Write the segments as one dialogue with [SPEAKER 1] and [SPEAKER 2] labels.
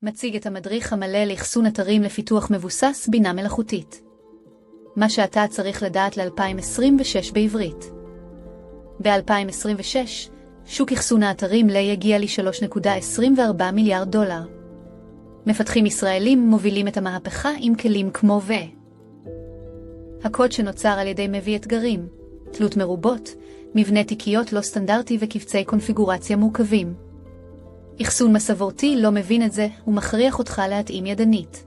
[SPEAKER 1] מציג את המדריך המלא לאחסון אתרים לפיתוח מבוסס בינה מלאכותית. מה שאתה צריך לדעת ל-2026 בעברית. ב-2026, שוק אחסון האתרים יגיע ל$3.24 מיליארד. מפתחים ישראלים מובילים את המהפכה עם כלים כמו הקוד שנוצר על ידי מביא אתגרים, תלות מרובות, מבנה תיקיות לא סטנדרטי וקבצי קונפיגורציה מורכבים. אחסון מסורתי לא מבין את זה ומכריח אותך להתאים ידנית.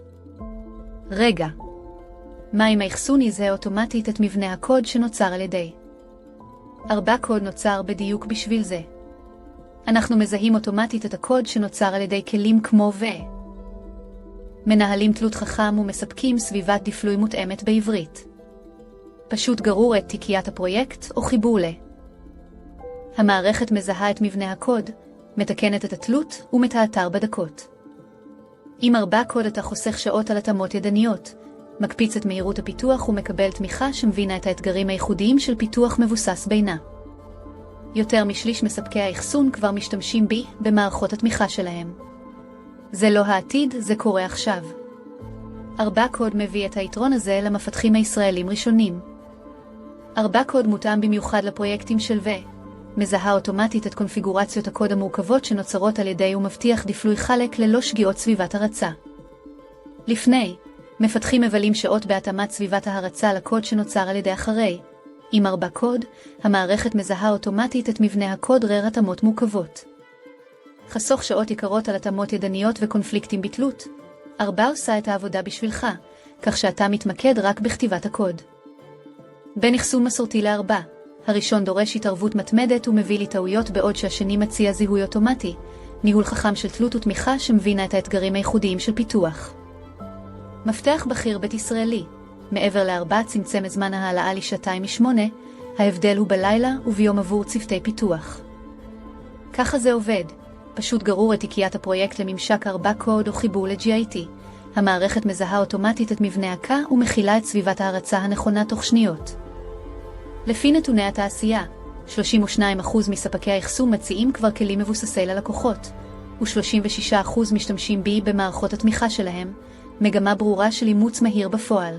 [SPEAKER 1] רגע, מה אם האחסון יזהה אוטומטית את מבנה הקוד שנוצר על ידי? 4 קוד נוצר בדיוק בשביל זה. אנחנו מזהים אוטומטית את הקוד שנוצר על ידי כלים כמו מנהלים תלות חכם ומספקים סביבת דיפלוי מותאמת בעברית. פשוט גרור את תיקיית הפרויקט או חיבור המערכת מזהה את מבנה הקוד, מתקנת את התלות ומתאתר בדקות. עם 4 קוד אתה חוסך שעות על התאמות ידניות, מקפיץ את מהירות הפיתוח ומקבל תמיכה שמבינה את האתגרים הייחודיים של פיתוח מבוסס בינה. יותר משליש מספקי האחסון כבר משתמשים במערכות התמיכה שלהם. זה לא העתיד, זה קורה עכשיו. 4 קוד מביא את היתרון הזה למפתחים הישראלים ראשונים. 4 קוד מותאם במיוחד לפרויקטים של מזהה אוטומטית את קונפיגורציות הקוד המורכבות שנוצרות על ידי ומבטיח דיפלוי חלק ללא שגיאות סביבת הרצה. לפני, מפתחים מבלים שעות בהתאמת סביבת ההרצה לקוד שנוצר על ידי אחרי. עם 4 קוד, המערכת מזהה אוטומטית את מבנה הקוד התאמות מורכבות. חסוך שעות יקרות על התאמות ידניות וקונפליקטים בתלות. 4 עושה את העבודה בשבילך, כך שאתה מתמקד רק בכתיבת הקוד. בין אחסון מסורתי ל4, הראשון דורש התערבות מתמדת ומביא לטעויות בעוד שהשני מציע זיהוי אוטומטי, ניהול חכם של תלות ותמיכה שמבינה את האתגרים הייחודיים של פיתוח. מפתח בכיר בית ישראלי, מעבר ל4 צמצם את זמן ההעלאה ל2:8, ההבדל הוא בלילה וביום עבור צוותי פיתוח. ככה זה עובד, פשוט גרור את תיקיית הפרויקט לממשק 4 קוד או חיבור ל-GIT, המערכת מזהה אוטומטית את מבנה הקה ומכילה את סביבת ההרצה הנכונה תוך שניות. לפי נתוני התעשייה, 32% מספקי האחסון מציעים כבר כלים מבוססי ללקוחות, ו36% משתמשים במערכות התמיכה שלהם, מגמה ברורה של אימוץ מהיר בפועל.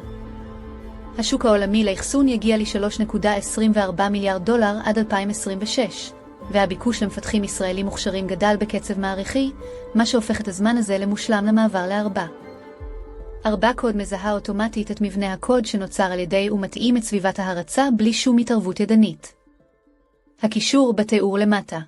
[SPEAKER 1] השוק העולמי לאחסון יגיע ל$3.24 מיליארד עד 2026, והביקוש למפתחים ישראלים מוכשרים גדל בקצב מעריכי, מה שהופך את הזמן הזה למושלם למעבר ל4. 4 קוד מזהה אוטומטית את מבנה הקוד שנוצר על ידי ומתאים את סביבת ההרצה בלי שום התערבות ידנית. הקישור בתיאור למטה.